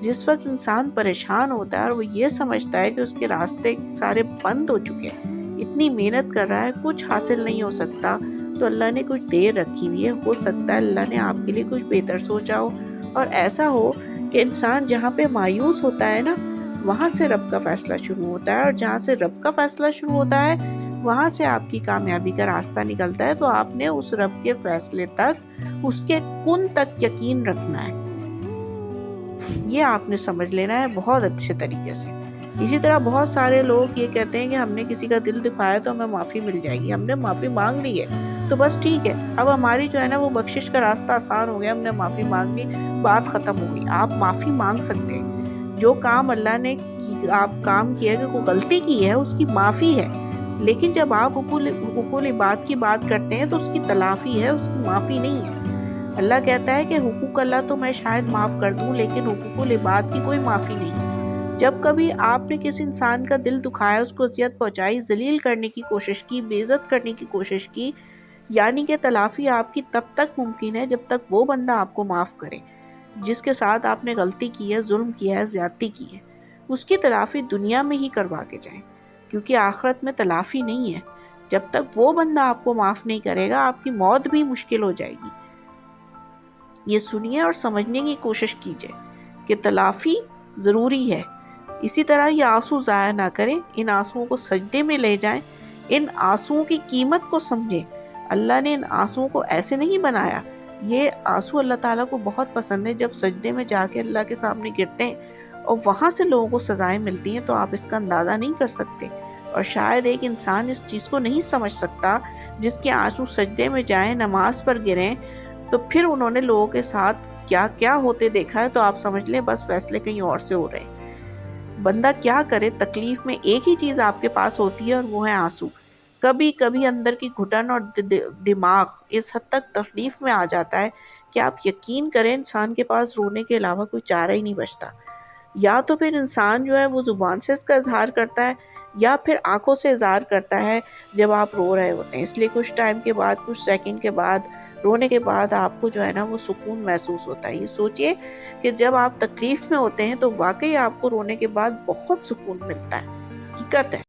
جس وقت انسان پریشان ہوتا ہے اور وہ یہ سمجھتا ہے کہ اس کے راستے سارے بند ہو چکے ہیں، اتنی محنت کر رہا ہے، کچھ حاصل نہیں ہو سکتا، تو اللہ نے کچھ دیر رکھی ہوئی ہے، ہو سکتا ہے اللہ نے آپ کے لیے کچھ بہتر سوچا ہو۔ اور ایسا ہو کہ انسان جہاں پہ مایوس ہوتا ہے نا، وہاں سے رب کا فیصلہ شروع ہوتا ہے، اور جہاں سے رب کا فیصلہ شروع ہوتا ہے وہاں سے آپ کی کامیابی کا راستہ نکلتا ہے۔ تو آپ نے اس رب کے فیصلے تک، اس کے کن تک یقین رکھنا ہے، یہ آپ نے سمجھ لینا ہے بہت اچھے طریقے سے۔ اسی طرح بہت سارے لوگ یہ کہتے ہیں کہ ہم نے کسی کا دل دکھایا تو ہمیں معافی مل جائے گی، ہم نے معافی مانگ لی ہے تو بس ٹھیک ہے، اب ہماری جو ہے نا وہ بخشش کا راستہ آسان ہو گیا، ہم نے معافی مانگ لی، بات ختم ہو گئی۔ آپ معافی مانگ سکتے ہیں، جو کام اللہ نے آپ کام کیا کہ کوئی غلطی کی ہے اس کی معافی ہے، لیکن جب آپ حقوق العباد کی بات کرتے ہیں تو اس کی تلافی ہے، اس کی معافی نہیں ہے۔ اللہ کہتا ہے کہ حقوق اللہ تو میں شاید معاف کر دوں، لیکن حقوق العباد کی کوئی معافی نہیں۔ جب کبھی آپ نے کسی انسان کا دل دکھایا، اس کو اذیت پہنچائی، ذلیل کرنے کی کوشش کی، بے عزت کرنے کی کوشش کی، یعنی کہ تلافی آپ کی تب تک ممکن ہے جب تک وہ بندہ آپ کو معاف کرے جس کے ساتھ آپ نے غلطی کی ہے، ظلم کیا ہے، زیادتی کی ہے۔ اس کی تلافی دنیا میں ہی کروا کے جائیں، کیونکہ آخرت میں تلافی نہیں ہے۔ جب تک وہ بندہ آپ کو معاف نہیں کرے گا، آپ کی موت بھی مشکل ہو جائے گی۔ یہ سنیے اور سمجھنے کی کوشش کیجئے کہ تلافی ضروری ہے۔ اسی طرح یہ آنسو ضائع نہ کریں، ان آنسوؤں کو سجدے میں لے جائیں، ان آنسوؤں کی قیمت کو سمجھیں۔ اللہ نے ان آنسوؤں کو ایسے نہیں بنایا، یہ آنسو اللہ تعالیٰ کو بہت پسند ہے۔ جب سجدے میں جا کے اللہ کے سامنے گرتے ہیں اور وہاں سے لوگوں کو سزائیں ملتی ہیں تو آپ اس کا اندازہ نہیں کر سکتے۔ اور شاید ایک انسان اس چیز کو نہیں سمجھ سکتا جس کے آنسو سجدے میں جائیں، نماز پر گریں، تو پھر انہوں نے لوگوں کے ساتھ کیا کیا ہوتے دیکھا ہے، تو آپ سمجھ لیں بس فیصلے کہیں اور سے ہو رہے ہیں۔ بندہ کیا کرے، تکلیف میں ایک ہی چیز آپ کے پاس ہوتی ہے اور وہ ہے آنسو۔ کبھی کبھی اندر کی گھٹن اور دماغ اس حد تک تکلیف میں آ جاتا ہے کہ آپ یقین کریں انسان کے پاس رونے کے علاوہ کوئی چارہ ہی نہیں بچتا۔ یا تو پھر انسان جو ہے وہ زبان سے اس کا اظہار کرتا ہے، یا پھر آنکھوں سے اظہار کرتا ہے جب آپ رو رہے ہوتے ہیں۔ اس لیے کچھ ٹائم کے بعد، کچھ سیکنڈ کے بعد، رونے کے بعد آپ کو جو ہے نا وہ سکون محسوس ہوتا ہے۔ یہ سوچئے کہ جب آپ تکلیف میں ہوتے ہیں تو واقعی آپ کو رونے کے بعد بہت سکون ملتا ہے، حقیقت ہے۔